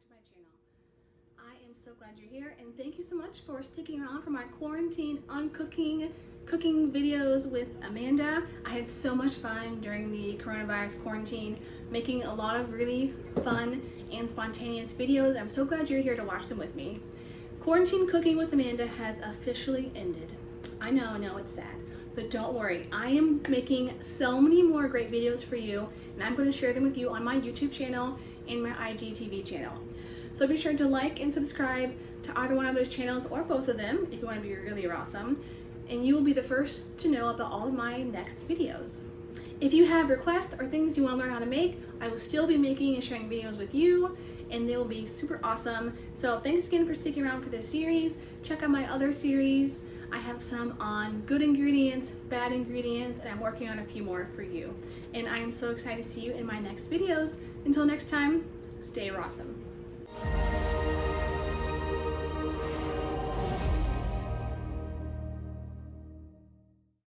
back to my channel. I am so glad you're here, and thank you so much for sticking around for my quarantine cooking videos with Amanda. I had so much fun during the coronavirus quarantine, making a lot of really fun and spontaneous videos. I'm so glad you're here to watch them with me. Quarantine cooking with Amanda has officially ended. I know it's sad, but don't worry. I am making so many more great videos for you, and I'm going to share them with you on my YouTube channel and my IGTV channel. So be sure to like and subscribe to either one of those channels or both of them if you want to be really awesome, and you will be the first to know about all of my next videos. If you have requests or things you want to learn how to make, I will still be making and sharing videos with you, and they will be super awesome. So thanks again for sticking around for this series. Check out my other series. I have some on good ingredients, bad ingredients, and I'm working on a few more for you. And I am so excited to see you in my next videos. Until next time, stay awesome.